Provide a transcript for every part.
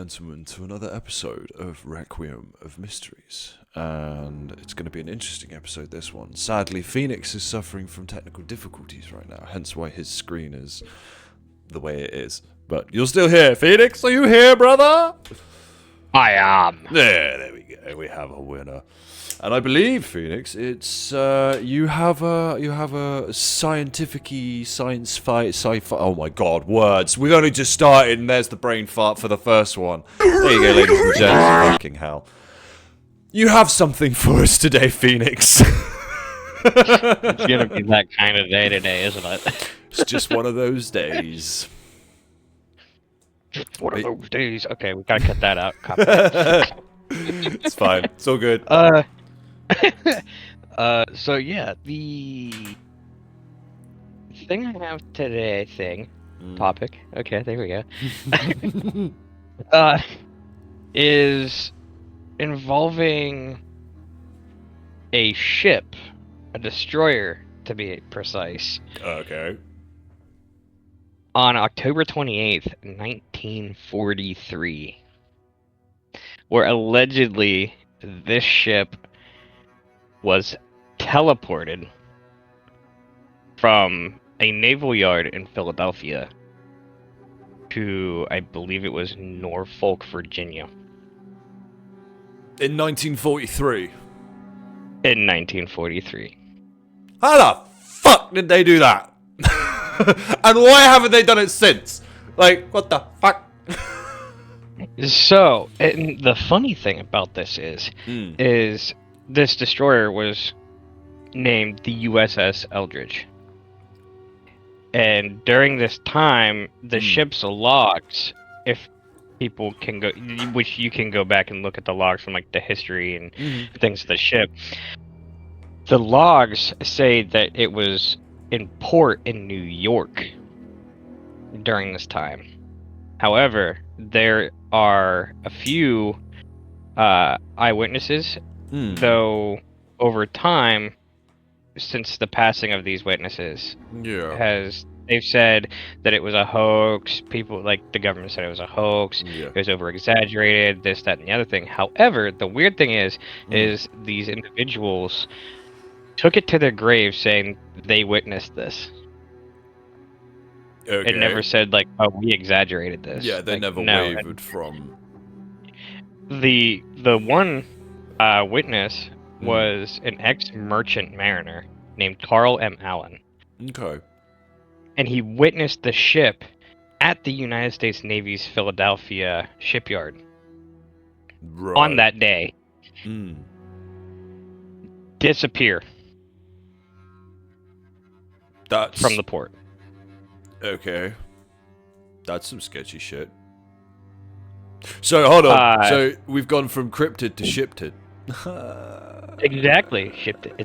gentlemen, to another episode of Requiem of Mysteries. And it's going to be an interesting episode, this one. Sadly, Phoenix is suffering from technical difficulties right now, hence why his screen is the way it is. But you're still here. Phoenix, are you here, brother? I am. There we go. We have a winner. And I believe, Phoenix, it's you have a scientific-y, sci-fi. Oh my God, words! We've only just started, and there's the brain fart for the first one. There you go, ladies and gents. Fucking hell! You have something for us today, Phoenix. It's gonna be that kind of day today, isn't it? It's just one of those days. One of those days. Okay, we gotta cut that out. Cut that. It's fine. It's all good. So yeah, the thing I have today, topic. Okay, there we go. Is involving a ship, a destroyer to be precise. Okay. On October 28th, 1943, where allegedly this ship was teleported from a naval yard in Philadelphia to, I believe it was Norfolk, Virginia. In 1943. In 1943. How the fuck did they do that? And why haven't they done it since? Like, what the fuck? So, and the funny thing about this is this destroyer was named the USS Eldridge. And during this time, the ship's logs, if people can go, which you can go back and look at the logs from like the history and things of the ship, the logs say that it was in port in New York during this time. However, there are a few eyewitnesses, though over time, since the passing of these witnesses, they've said that it was a hoax. People, like the government, said it was a hoax. It was over exaggerated, this, that, and the other thing. However, the weird thing is these individuals took it to their grave saying they witnessed this. Okay. It never said like, "Oh, we exaggerated this." Yeah, they like, never wavered from. The one witness was an ex-merchant mariner named Carl M. Allen. Okay. And he witnessed the ship at the United States Navy's Philadelphia shipyard on that day disappear from the port. Okay. That's some sketchy shit. So, hold on. So, we've gone from cryptid to shiptid. Exactly. It's shifted.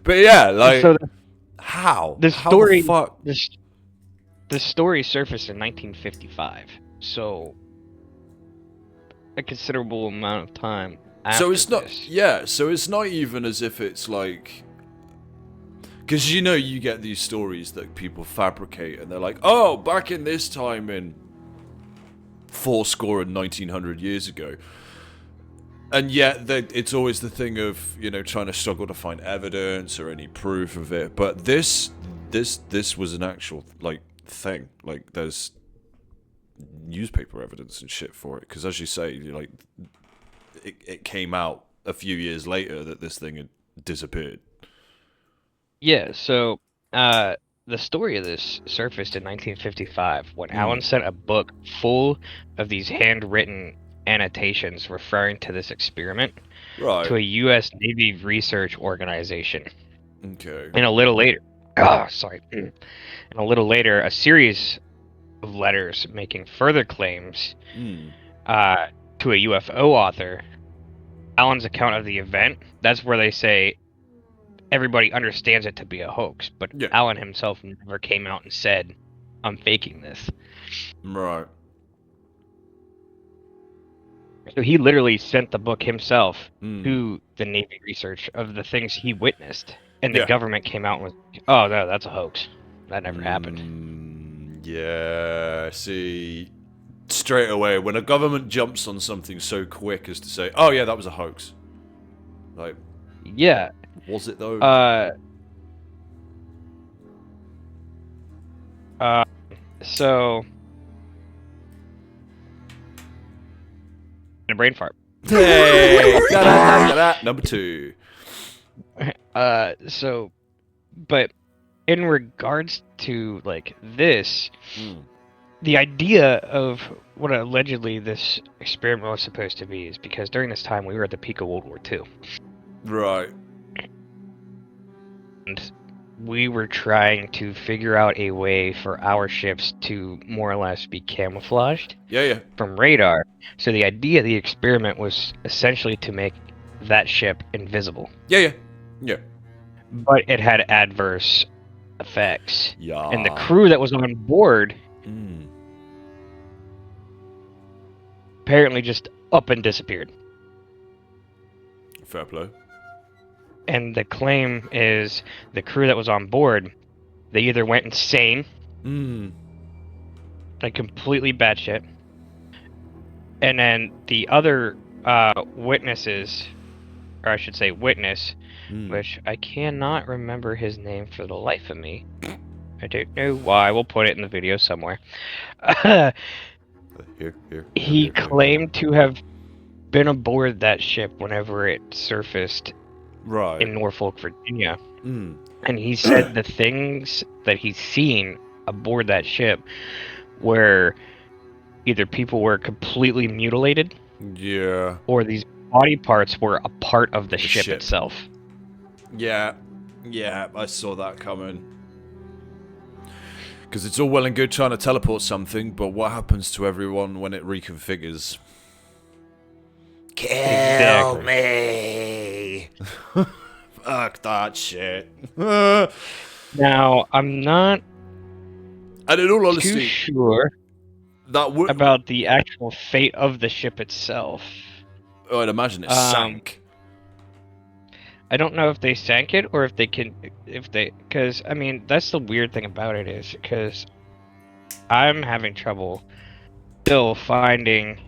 But yeah, like, so how? The how story, the fuck? The story surfaced in 1955, so a considerable amount of time after So it's not, this. so it's not even as if it's like, because you know you get these stories that people fabricate and they're like, oh, back in this time in 1900 years ago. And yet it's always the thing of, you know, trying to struggle to find evidence or any proof of it. But this was an actual, like, thing. Like, there's newspaper evidence and shit for it. Because as you say, like, it came out a few years later that this thing had disappeared. Yeah, so the story of this surfaced in 1955 when Allen sent a book full of these handwritten annotations referring to this experiment to a U.S. Navy research organization. Okay. And a little later, a series of letters making further claims to a UFO author. Allen's account of the event, that's where they say everybody understands it to be a hoax, but Allen himself never came out and said, I'm faking this. Right. So he literally sent the book himself to the Navy research of the things he witnessed. And the government came out and was, oh, no, that's a hoax. That never happened. Yeah, see, straight away, when a government jumps on something so quick as to say, oh yeah, that was a hoax. Like, Yeah. was it though? So a brain fart. Hey! Da-da-da-da-da. Number 2. But in regards to like this, the idea of what allegedly this experiment was supposed to be is because during this time we were at the peak of World War II. Right. And we were trying to figure out a way for our ships to more or less be camouflaged from radar. So the idea of the experiment was essentially to make that ship invisible. Yeah. But it had adverse effects. Yeah. And the crew that was on board apparently just up and disappeared. Fair play. And the claim is the crew that was on board, they either went insane, like completely batshit, and then the other witnesses, or I should say witness, which I cannot remember his name for the life of me. I don't know why. We'll put it in the video somewhere. He claimed to have been aboard that ship whenever it surfaced in Norfolk, Virginia. And he said the things that he's seen aboard that ship where either people were completely mutilated, or these body parts were a part of the ship itself. Yeah, I saw that coming. Because it's all well and good trying to teleport something, but what happens to everyone when it reconfigures? Kill me! Fuck that shit. Now, I'm not and in all honesty, too sure that about the actual fate of the ship itself. I'd imagine it sank. I don't know if they sank it or because I mean that's the weird thing about it is because I'm having trouble still finding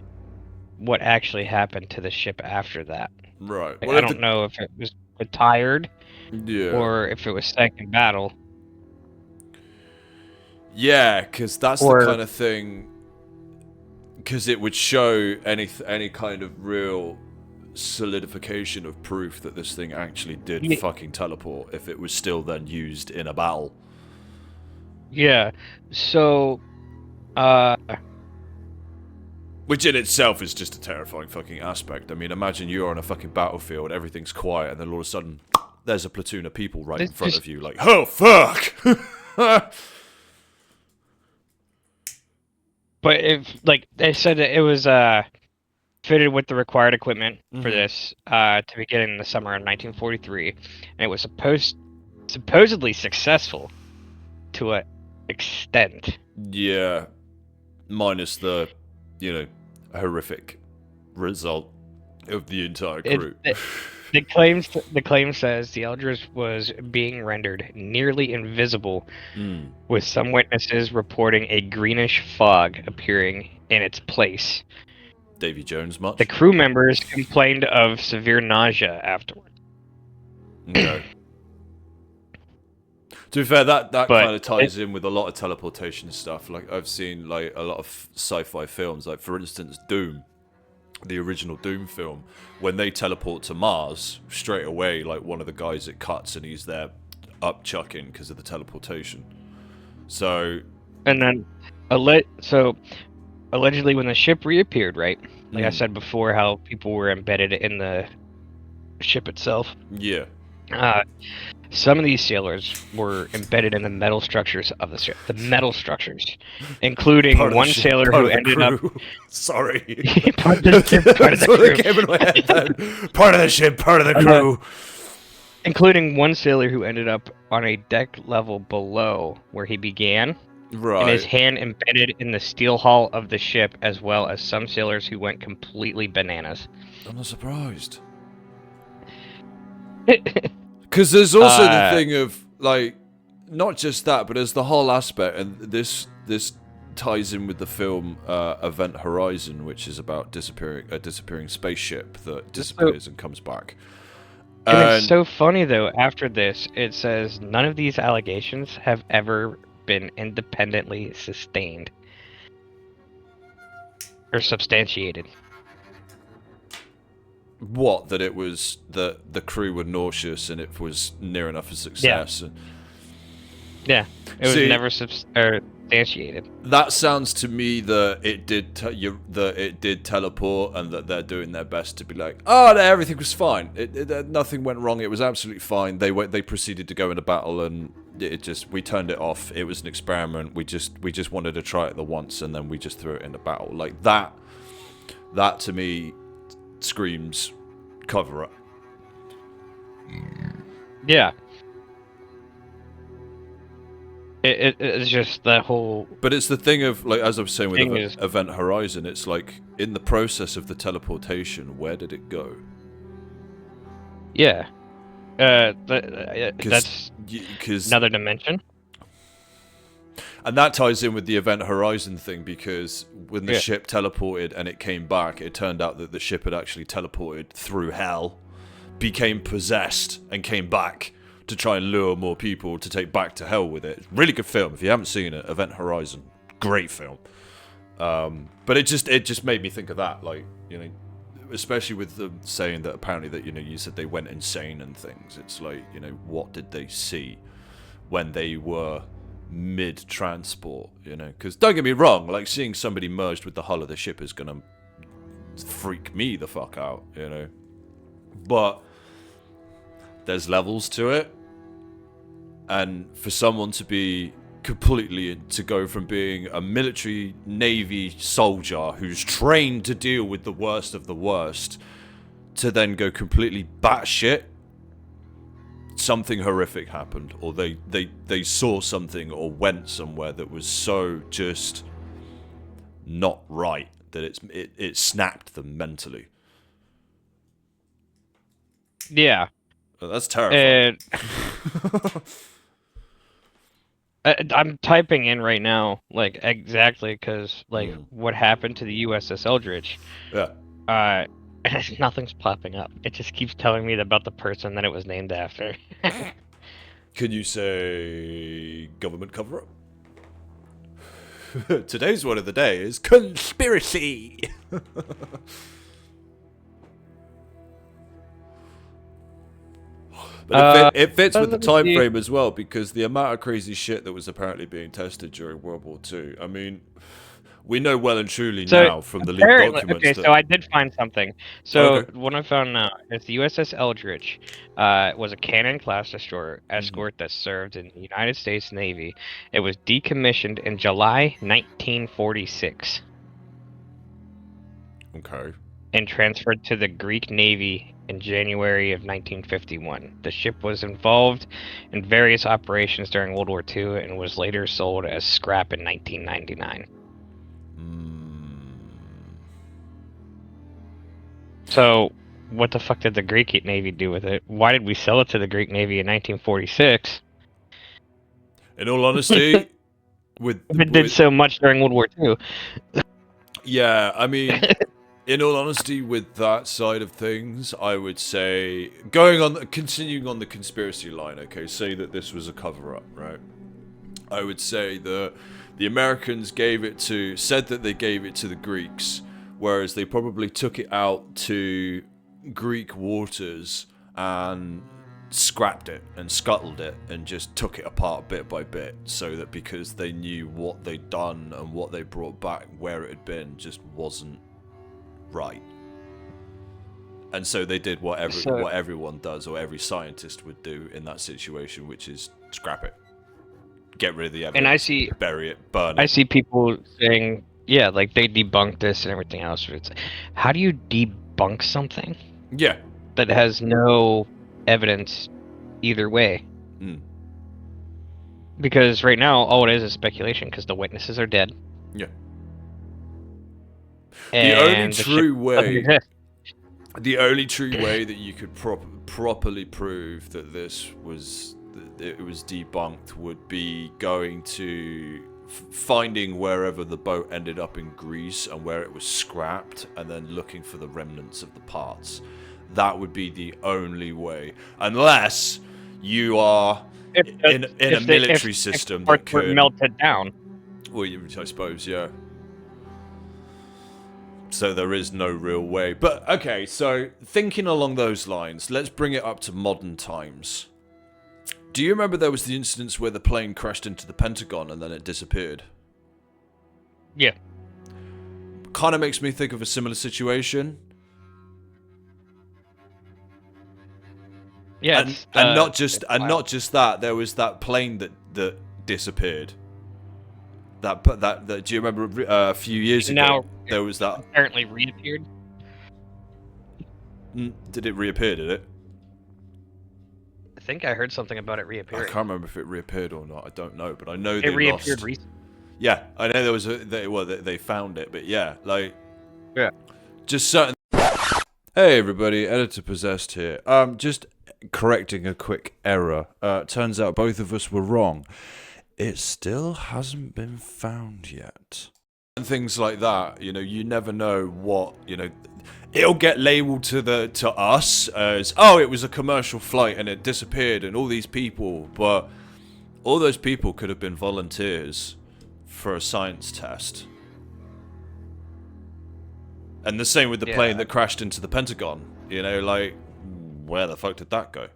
what actually happened to the ship after that. Right. Like, I don't know if it was retired, or if it was sank in battle. Yeah, because that's the kind of thing. Because it would show any kind of real solidification of proof that this thing actually did fucking teleport if it was still then used in a battle. Yeah. So, which in itself is just a terrifying fucking aspect. I mean, imagine you're on a fucking battlefield, everything's quiet, and then all of a sudden, there's a platoon of people right in front of you, like, oh, fuck! But if, like, they said that it was, fitted with the required equipment for this, to begin in the summer of 1943, and it was supposedly successful to an extent. Yeah. Minus the, horrific result of the entire crew. The claim says the Eldridge was being rendered nearly invisible, with some witnesses reporting a greenish fog appearing in its place. Davy Jones much? The crew members complained of severe nausea afterward. Okay. To be fair, that kind of ties in with a lot of teleportation stuff. Like, I've seen like a lot of sci-fi films, like for instance Doom, the original Doom film, when they teleport to Mars, straight away, like one of the guys it cuts and he's there up chucking because of the teleportation. So, and then allegedly when the ship reappeared, right? Like I said before, how people were embedded in the ship itself. Yeah. Some of these sailors were embedded in the metal structures of the ship. The metal structures, including one sailor who ended up. Sorry. Part of the ship, part of the crew. Came in my head then. Part of the ship, part of the crew. Including one sailor who ended up on a deck level below where he began. Right. And his hand embedded in the steel hull of the ship, as well as some sailors who went completely bananas. I'm not surprised. Because there's also the thing of, like, not just that, but there's the whole aspect, and this this ties in with the film Event Horizon, which is about a disappearing spaceship that disappears and comes back. And it's so funny though. After this, it says none of these allegations have ever been independently sustained or substantiated. What? That it was the crew were nauseous and it was near enough a success. Yeah, it was never substantiated. That sounds to me that it did teleport and that they're doing their best to be like, oh, no, everything was fine. Nothing went wrong. It was absolutely fine. They proceeded to go into battle and we turned it off. It was an experiment. We just wanted to try it the once and then we just threw it into battle. Like that to me screams cover up. Yeah. It's just that whole... But it's the thing of, like, as I was saying with Event Horizon, it's like, in the process of the teleportation, where did it go? Yeah. That's another dimension. And that ties in with the Event Horizon thing, because when the ship teleported and it came back, it turned out that the ship had actually teleported through hell, became possessed, and came back to try and lure more people to take back to hell with it. Really good film. If you haven't seen it, Event Horizon, great film. But it just made me think of that, like, you know, especially with them saying that apparently that, you know, you said they went insane and things. It's like, you know, what did they see when they were mid-transport, you know? Because don't get me wrong, like, seeing somebody merged with the hull of the ship is gonna freak me the fuck out, you know? But there's levels to it. And for someone to go from being a military Navy soldier who's trained to deal with the worst of the worst to then go completely batshit, something horrific happened, or they saw something or went somewhere that was so just not right that it snapped them mentally. Yeah. Oh, that's terrifying. I'm typing in right now, like, exactly, because, like, what happened to the USS Eldridge. Yeah. Nothing's popping up. It just keeps telling me about the person that it was named after. Can you say government cover-up? Today's word of the day is conspiracy. But it fits with the time frame as well, because the amount of crazy shit that was apparently being tested during World War II. I mean, we know well and truly now from the leaked documents. Okay, so I did find something. So what I found now is the USS Eldridge was a Cannon-class destroyer escort that served in the United States Navy. It was decommissioned in July 1946. Okay. And transferred to the Greek Navy in January of 1951. The ship was involved in various operations during World War II and was later sold as scrap in 1999. So, what the fuck did the Greek Navy do with it? Why did we sell it to the Greek Navy in 1946? In all honesty, it did so much during World War II. Yeah, I mean, in all honesty, with that side of things, I would say continuing on the conspiracy line. Okay, say that this was a cover-up, right? I would say that the Americans said that they gave it to the Greeks, whereas they probably took it out to Greek waters and scrapped it and scuttled it and just took it apart bit by bit, so that because they knew what they'd done and what they brought back, where it had been, just wasn't right. And so they did what everyone does, or every scientist would do in that situation, which is scrap it, get rid of the evidence, bury it, burn it. I see people saying, yeah, like they debunked this and everything else. How do you debunk something? Yeah. That has no evidence either way. Because right now, all it is speculation, because the witnesses are dead. Yeah. And the only true way that you could properly prove that it was debunked would be going to finding wherever the boat ended up in Greece and where it was scrapped, and then looking for the remnants of the parts. That would be the only way, unless you are in a military system that could melt it down. Well, I suppose, yeah. So there is no real way. But, okay, so thinking along those lines, let's bring it up to modern times. Do you remember there was the incidents where the plane crashed into the Pentagon and then it disappeared? Yeah. Kind of makes me think of a similar situation. Yeah, and not just that, there was that plane that disappeared. That do you remember a few years ago? Now there was that apparently reappeared. Did it reappear? Did it? I think I heard something about it reappearing. I can't remember if it reappeared or not. I don't know, but I know it they reappeared lost. recently. Yeah, I know there was they found it, but yeah, like yeah, just certain. Hey everybody, Editor Possessed here. Just correcting a quick error. Turns out both of us were wrong. It still hasn't been found yet. And things like that, you know, you never know what, you know, it'll get labeled to us as, oh, it was a commercial flight and it disappeared and all these people, but all those people could have been volunteers for a science test. And the same with the plane that crashed into the Pentagon. You know, like, where the fuck did that go?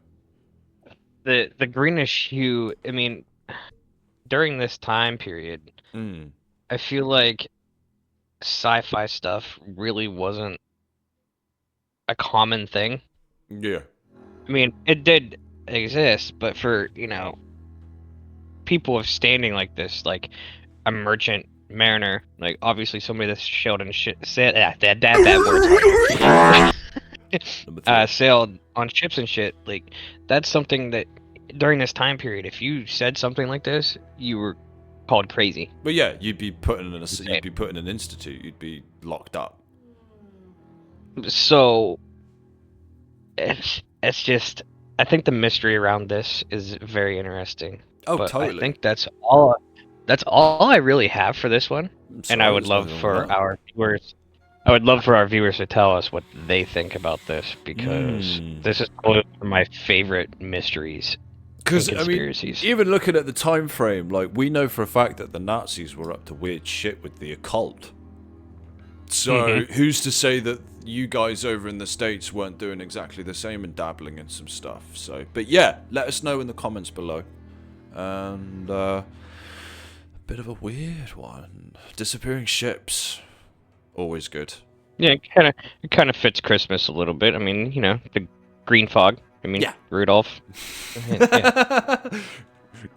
The greenish hue, I mean, during this time period, I feel like sci-fi stuff really wasn't a common thing. Yeah. I mean, it did exist, but for, you know, people of standing like this, like a merchant mariner, like obviously somebody that's sailed and sailed on ships and shit, like that's something that during this time period, if you said something like this, you were called crazy. But yeah, you'd be put in an institute. You'd be locked up. So it's just, I think the mystery around this is very interesting. Oh, but totally. I think that's all I really have for this one. And I would love for our viewers. I would love for our viewers to tell us what they think about this, because this is one of my favorite mysteries. Because, I mean, even looking at the time frame, like, we know for a fact that the Nazis were up to weird shit with the occult. So, who's to say that you guys over in the States weren't doing exactly the same and dabbling in some stuff? So, but yeah, let us know in the comments below. And, a bit of a weird one. Disappearing ships. Always good. Yeah, it kind of fits Christmas a little bit. I mean, you know, the green fog. I mean, yeah. Rudolph.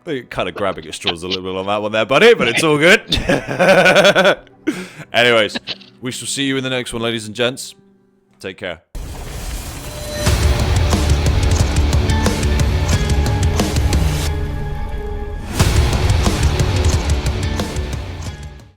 You're kind of grabbing at straws a little bit on that one there, buddy, but it's all good. Anyways, we shall see you in the next one, ladies and gents. Take care.